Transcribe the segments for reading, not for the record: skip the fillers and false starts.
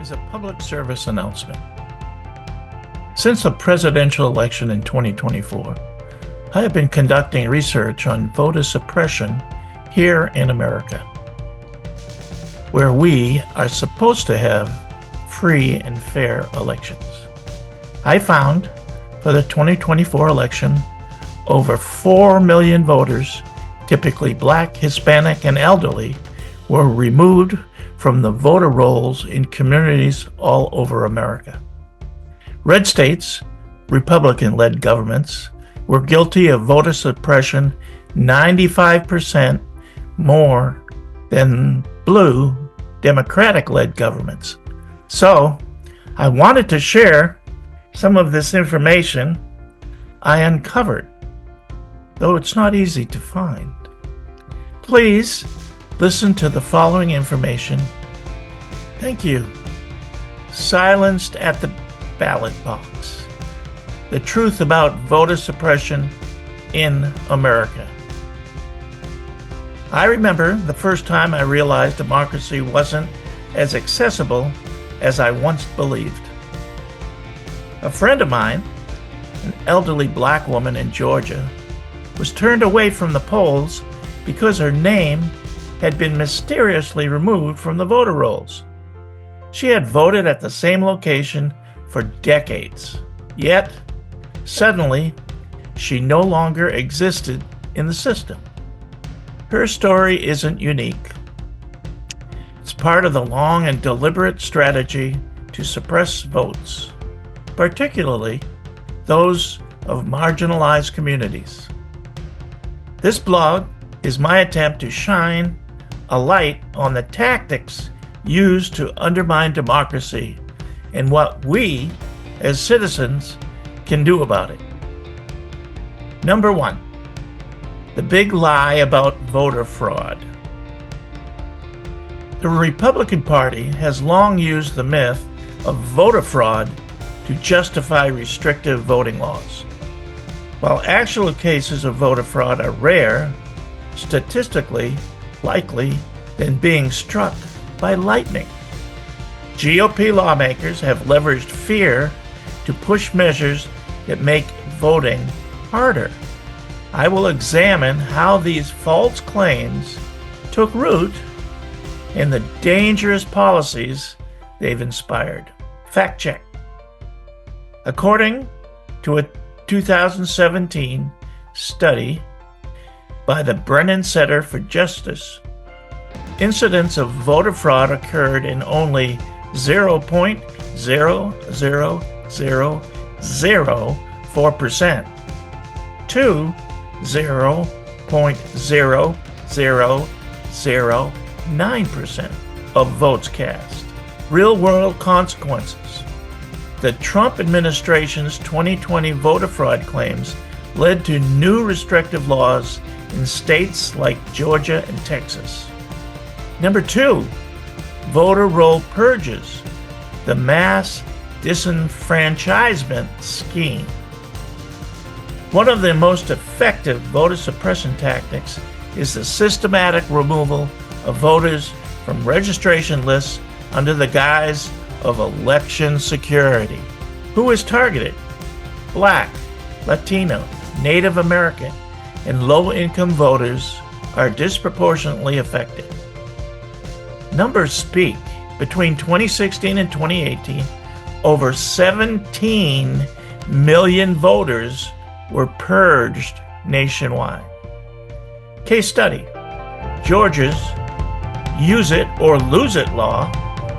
is a public service announcement. Since the presidential election in 2024, I have been conducting research on voter suppression here in America, where we are supposed to have free and fair elections. I found for the 2024 election, over 4 million voters, typically Black, Hispanic, and elderly, were removed from the voter rolls in communities all over America. Red states, Republican-led governments, were guilty of voter suppression 95% more than blue, Democratic-led governments. So, I wanted to share some of this information I uncovered, though it's not easy to find. Please listen to the following information. Thank you. Silenced at the ballot box. The truth about voter suppression in America. I remember the first time I realized democracy wasn't as accessible as I once believed. A friend of mine, an elderly Black woman in Georgia, was turned away from the polls because her name had been mysteriously removed from the voter rolls. She had voted at the same location for decades, yet suddenly she no longer existed in the system. Her story isn't unique. It's part of the long and deliberate strategy to suppress votes, particularly those of marginalized communities. This blog is my attempt to shine a light on the tactics used to undermine democracy and what we, as citizens, can do about it. Number 1, the big lie about voter fraud. The Republican Party has long used the myth of voter fraud to justify restrictive voting laws. While actual cases of voter fraud are rare, statistically likely than being struck by lightning, GOP lawmakers have leveraged fear to push measures that make voting harder. I will examine how these false claims took root and the dangerous policies they've inspired. Fact check. According to a 2017 study by the Brennan Center for Justice, incidents of voter fraud occurred in only 0.00004% to 0.0009% of votes cast. Real-world consequences. The Trump administration's 2020 voter fraud claims led to new restrictive laws in states like Georgia and Texas. Number 2, voter roll purges, the mass disenfranchisement scheme. One of the most effective voter suppression tactics is the systematic removal of voters from registration lists under the guise of election security. Who is targeted? Black, Latino, Native American, and low-income voters are disproportionately affected. Numbers speak. Between 2016 and 2018, over 17 million voters were purged nationwide. Case study. Georgia's Use It or Lose It law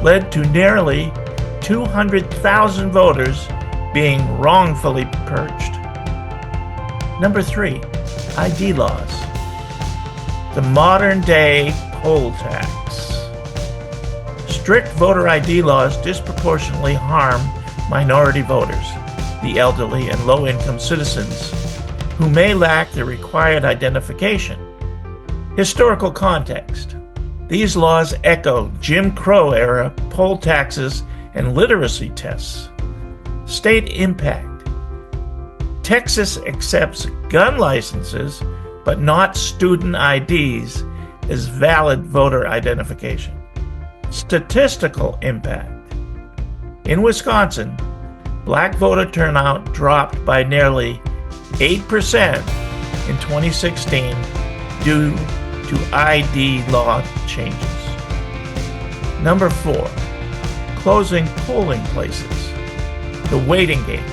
led to nearly 200,000 voters being wrongfully purged. Number 3, ID laws. The modern-day poll tax. Strict voter ID laws disproportionately harm minority voters, the elderly and low-income citizens who may lack the required identification. Historical context. These laws echo Jim Crow-era poll taxes and literacy tests. State impact. Texas accepts gun licenses, but not student IDs as valid voter identification. Statistical impact. In Wisconsin, black voter turnout dropped by nearly 8% in 2016 due to ID law changes. Number 4, closing polling places. The waiting game.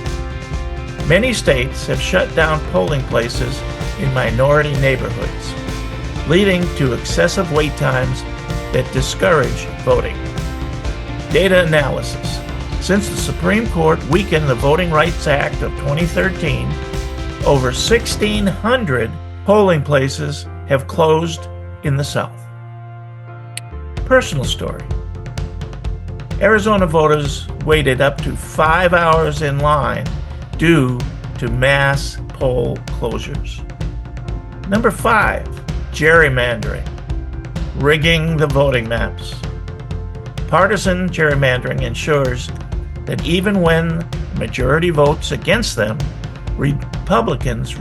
Many states have shut down polling places in minority neighborhoods, leading to excessive wait times that discourage voting. Data analysis. Since the Supreme Court weakened the Voting Rights Act of 2013, over 1,600 polling places have closed in the South. Personal story. Arizona voters waited up to 5 hours in line due to mass poll closures. Number 5, gerrymandering, rigging the voting maps. Partisan gerrymandering ensures that even when the majority votes against them, Republicans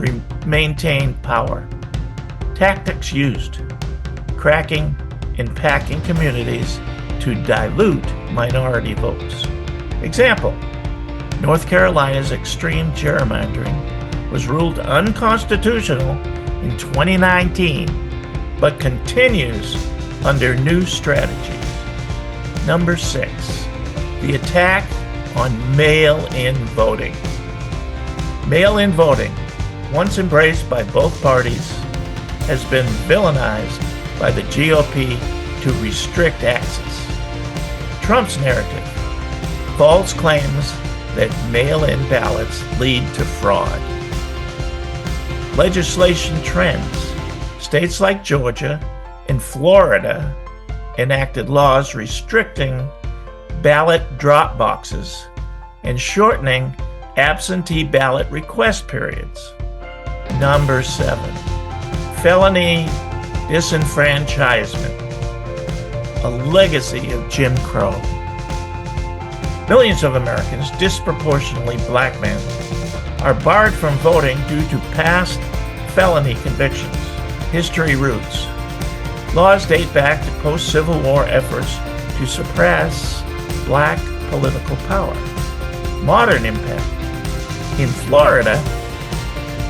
maintain power. Tactics used: cracking and packing communities to dilute minority votes. Example: North Carolina's extreme gerrymandering was ruled unconstitutional in 2019, but continues under new strategies. Number 6, the attack on mail-in voting. Mail-in voting, once embraced by both parties, has been villainized by the GOP to restrict access. Trump's narrative: false claims that mail-in ballots lead to fraud. Legislation trends. States like Georgia and Florida enacted laws restricting ballot drop boxes and shortening absentee ballot request periods. Number 7, felony disenfranchisement, a legacy of Jim Crow. Millions of Americans, disproportionately black men, are barred from voting due to past felony convictions. History roots. Laws date back to post-Civil War efforts to suppress black political power. Modern impact. In Florida,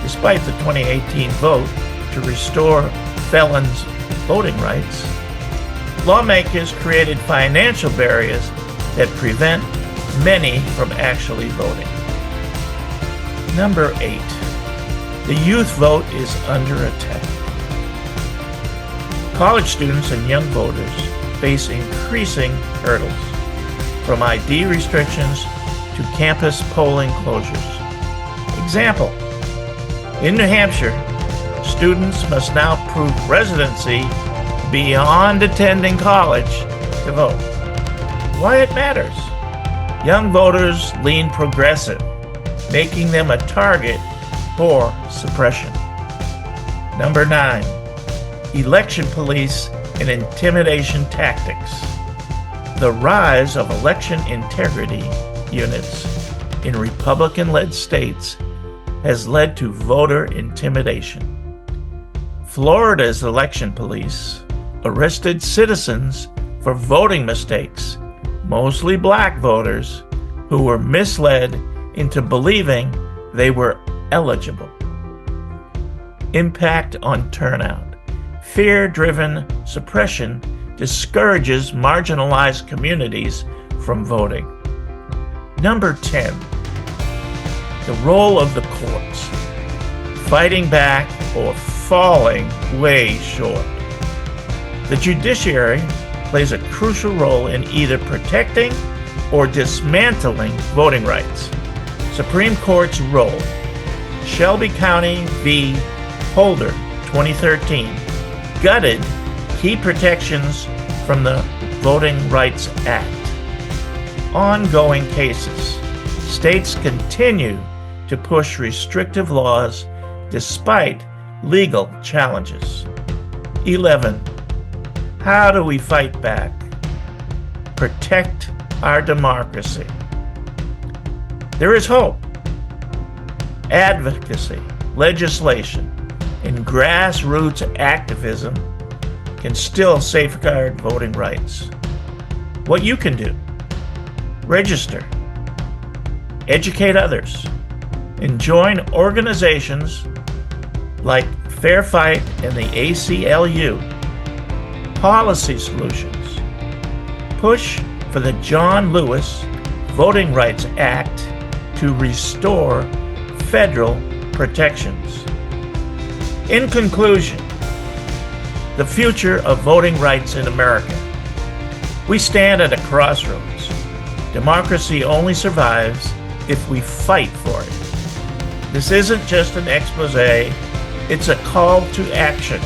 despite the 2018 vote to restore felons' voting rights, lawmakers created financial barriers that prevent many from actually voting. Number 8, the youth vote is under attack. College students and young voters face increasing hurdles, from ID restrictions to campus polling closures. Example: in New Hampshire, students must now prove residency beyond attending college to vote. Why it matters? Young voters lean progressive, making them a target for suppression. Number 9, election police and intimidation tactics. The rise of election integrity units in Republican-led states has led to voter intimidation. Florida's election police arrested citizens for voting mistakes, mostly black voters, who were misled into believing they were eligible. Impact on turnout. Fear-driven suppression discourages marginalized communities from voting. Number 10, the role of the courts. Fighting back or falling way short. The judiciary plays a crucial role in either protecting or dismantling voting rights. Supreme Court's role. Shelby County v. Holder, 2013, gutted key protections from the Voting Rights Act. Ongoing cases. States continue to push restrictive laws despite legal challenges. 11. How do we fight back? Protect our democracy. There is hope. Advocacy, legislation, and grassroots activism can still safeguard voting rights. What you can do: register, educate others, and join organizations like Fair Fight and the ACLU. Policy solutions. Push for the John Lewis Voting Rights Act to restore federal protections. In conclusion, the future of voting rights in America. We stand at a crossroads. Democracy only survives if we fight for it. This isn't just an expose, it's a call to action.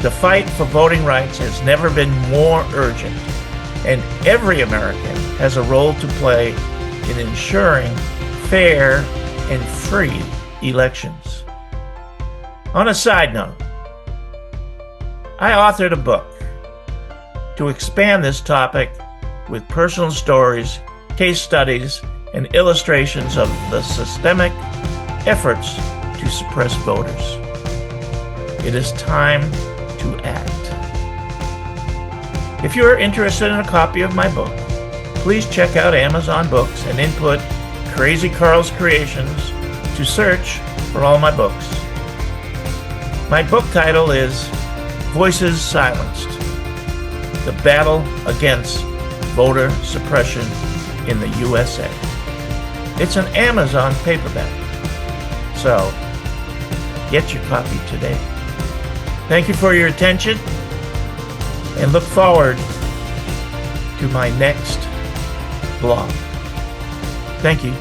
The fight for voting rights has never been more urgent, and every American has a role to play in ensuring fair and free elections. On a side note, I authored a book to expand this topic with personal stories, case studies, and illustrations of the systemic efforts to suppress voters. It is time to act. If you are interested in a copy of my book, please check out Amazon Books and input Crazy Carl's Creations to search for all my books. My book title is Voices Silenced: The Battle Against Voter Suppression in the USA. It's an Amazon paperback, so get your copy today. Thank you for your attention, and look forward to my next blog. Thank you.